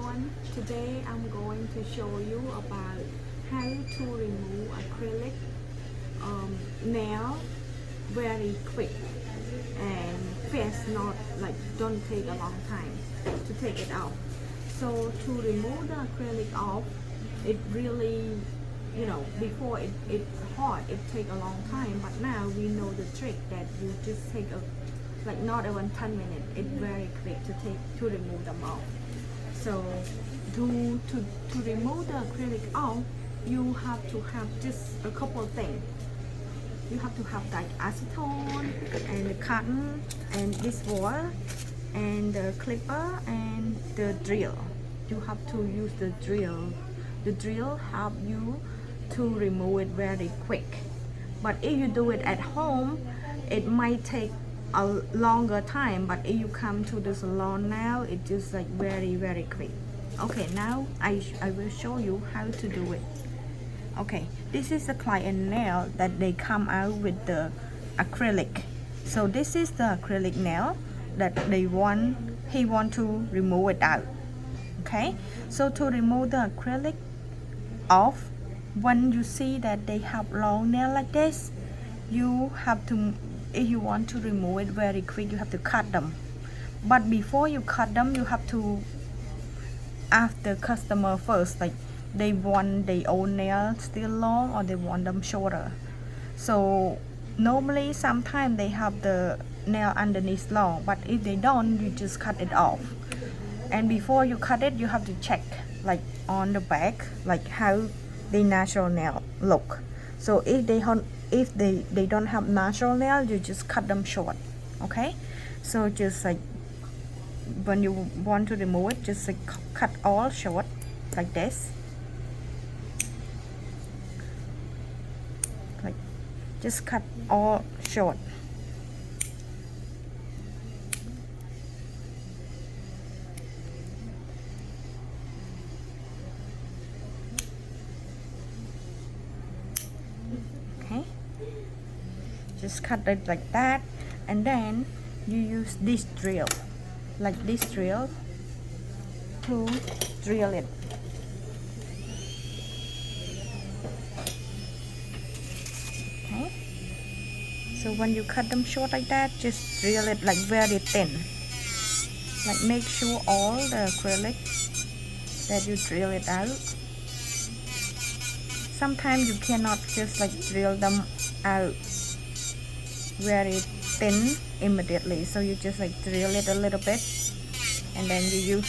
everyone. Today I'm going to show you about how to remove acrylic nail very quick and fast, not like don't take a long time to take it off. So to remove the acrylic off, it really, before it's hard, it take a long time, but now we know the trick that you just take a like not even 10 minutes. It's very quick to remove them off. So to remove the acrylic off, you have to have just a couple of things. You have to have like acetone and the cotton and this wall and the clipper and the drill. You have to use the drill. The drill help you to remove it very quick. But if you do it at home, it might take a longer time, but if you come to the salon now, it's just like very quick. Okay, now I will show you how to do it. Okay, this is the client nail that they come out with the acrylic. So this is the acrylic nail that he want to remove it out. Okay, so to remove the acrylic off, when you see that they have long nail like this, you have to, if you want to remove it very quick, you have to cut them. But before you cut them, you have to ask the customer first, like they want their own nails still long or they want them shorter. So normally sometimes they have the nail underneath long, but if they don't, you just cut it off. And before you cut it, you have to check like on the back, like how the natural nail look. So if they don't have natural nail, you just cut them short. Okay, so just like when you want to remove it, just like cut all short like this, like just cut all short. Okay, just cut it like that, and then you use this drill, like this drill, to drill it. Okay, so when you cut them short like that, just drill it like very thin, like make sure all the acrylic that you drill it out. Sometimes you cannot just like drill them out very thin immediately, so you just like drill it a little bit, and then you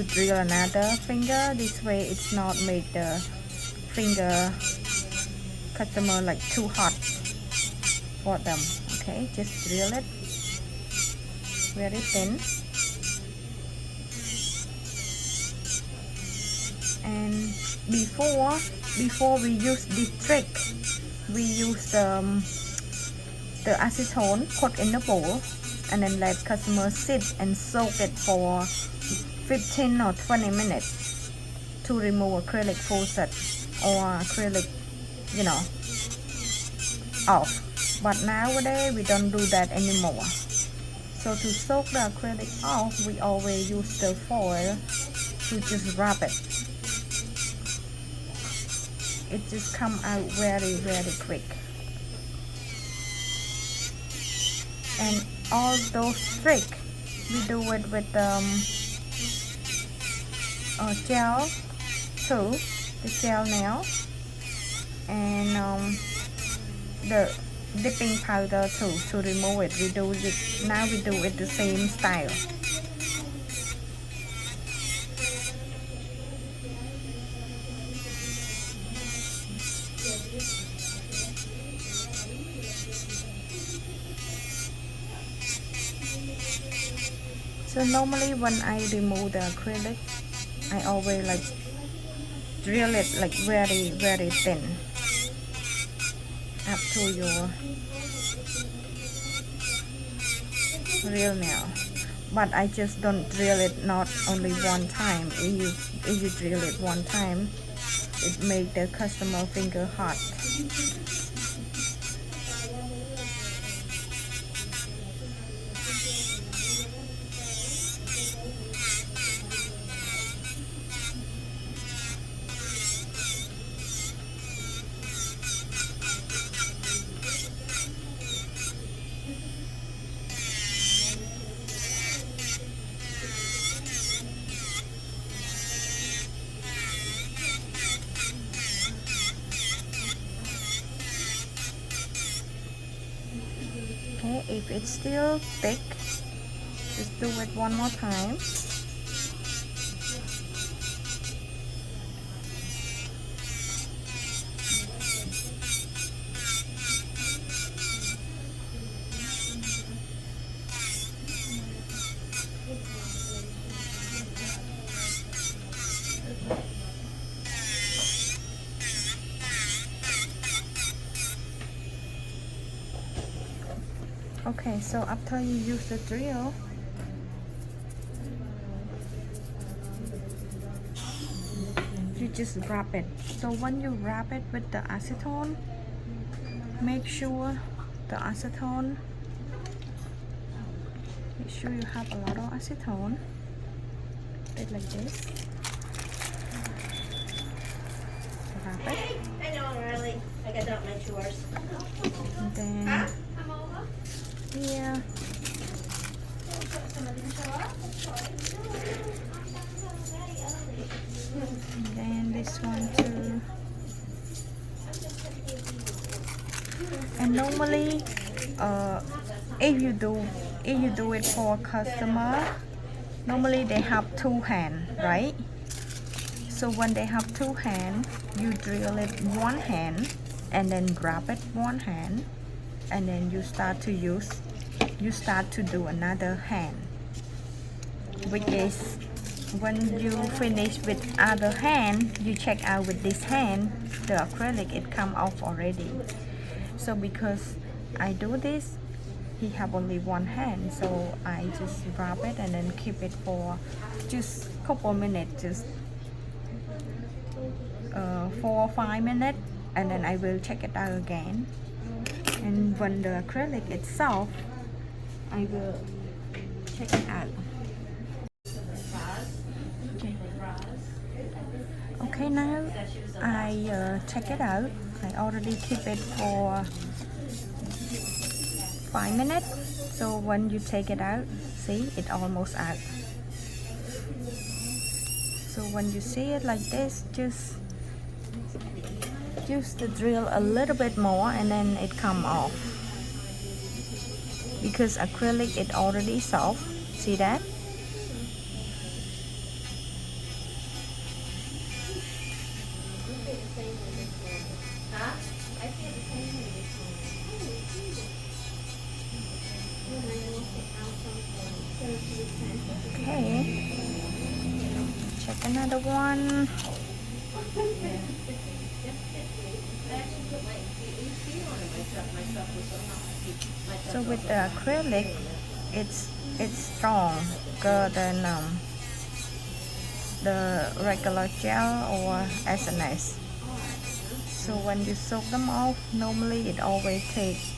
drill another finger. This way it's not make the finger customer like too hot for them. Okay, just drill it very thin. And before we use this trick, we use the acetone, put in the bowl, and then let customers sit and soak it for 15 or 20 minutes to remove acrylic faucet or acrylic, off. But nowadays we don't do that anymore. So to soak the acrylic off, we always use the foil to just rub it. It just come out very quick. And all those tricks, we do it with gel too, the gel nail, and the dipping powder too, to remove it. We do it the same style. So normally when I remove the acrylic, I always like drill it like very thin up to your real nail. But I just don't drill it not only one time. If you drill it one time, it make the customer finger hot. if it's still thick, just do it one more time. Okay, so after you use the drill, you just wrap it. So when you wrap it with the acetone, make sure the acetone, make sure you have a lot of acetone. It like this. Wrap it. I know, really. I got out my chores. And then here. And then this one too. And normally, if you do it for a customer, normally they have two hands, right? So when they have two hands, you drill it one hand and then grab it one hand, and then you start to do another hand, which is when you finish with other hand, you check out with this hand, the acrylic it come off already. So because I do this, he have only one hand, so I just wrap it and then keep it for just couple minutes, just 4 or 5 minutes, and then I will check it out again. And when the acrylic itself, I will check it out. Okay, now I check it out. I already keep it for 5 minutes. So when you take it out, see, it almost out. So when you see it like this, just use the drill a little bit more and then it come off. Because acrylic it already soft. See that? Okay, check another one. So with the acrylic, it's stronger than the regular gel or SNS. So when you soak them off, normally it always takes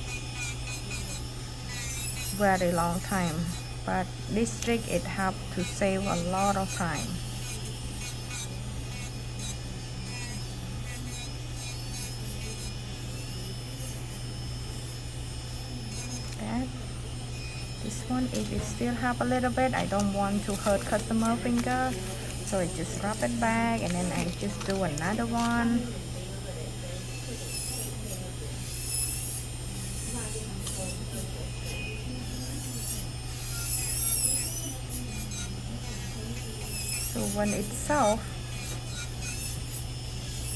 very long time, but this trick it have to save a lot of time. That this one, if it still have a little bit, I don't want to hurt customer finger, so I just wrap it back and then I just do another one. So when it's soft,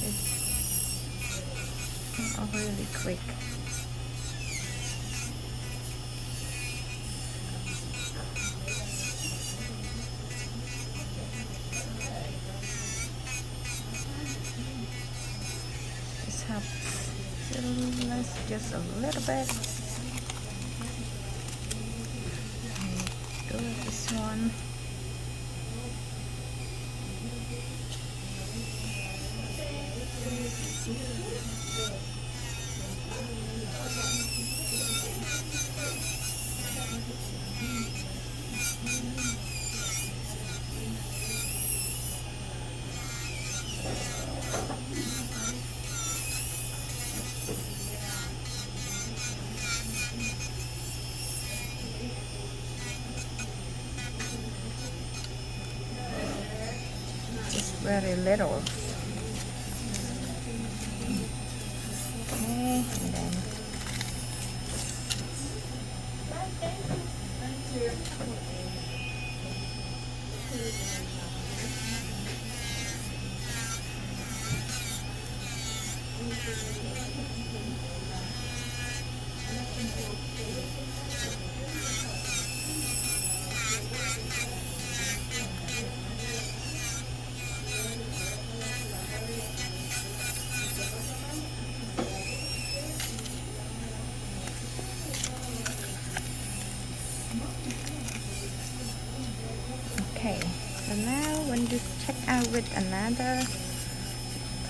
it's really quick. Just have just a little bit. Do this one. Just very little. Okay, and then Okay, so now when you check out with another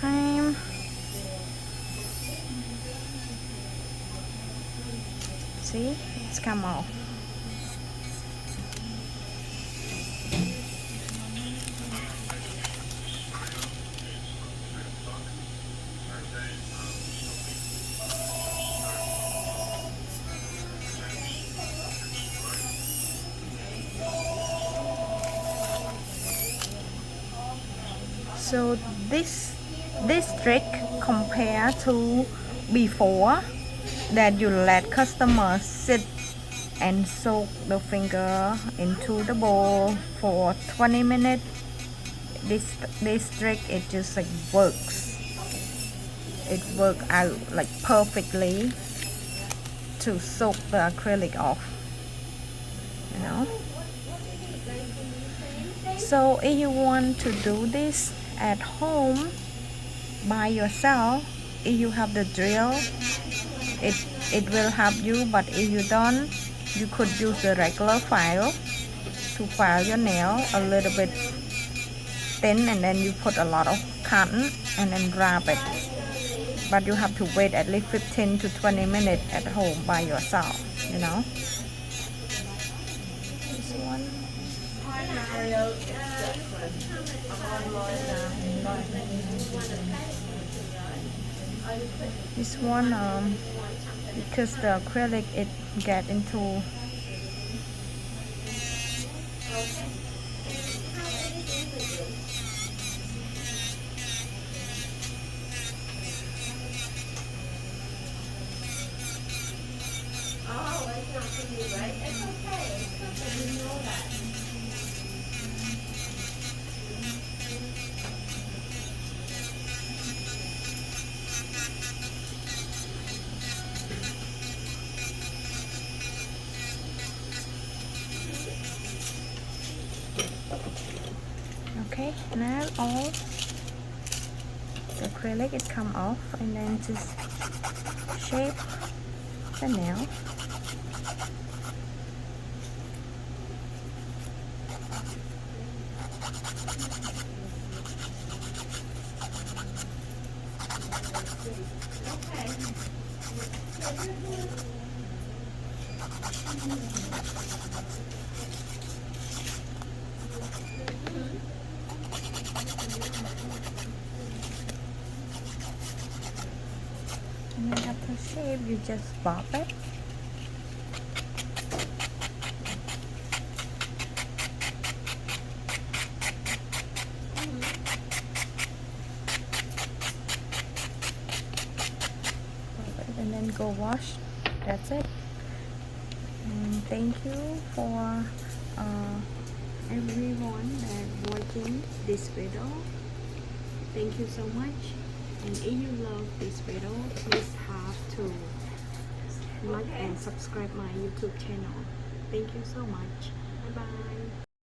time, see, it's come off. So this trick compared to before that you let customers sit and soak the finger into the bowl for 20 minutes. This trick, it just like works. It works out like perfectly to soak the acrylic off, you know. So if you want to do this at home by yourself, if you have the drill, it will help you. But if you don't, you could use the regular file to file your nail a little bit thin, and then you put a lot of cotton and then wrap it. But you have to wait at least 15 to 20 minutes at home by yourself, you know. This one. This one, because the acrylic it get into Oh, it's not for you, right? It's okay. It's okay. You know that. okay. Now all the acrylic it come off, and then just shape the nail. And then after shape, you just bob it. And then go wash. That's it. And thank you for everyone that watching this video. Thank you so much. And if you love this video, please have to like and subscribe my YouTube channel. Thank you so much. Bye bye.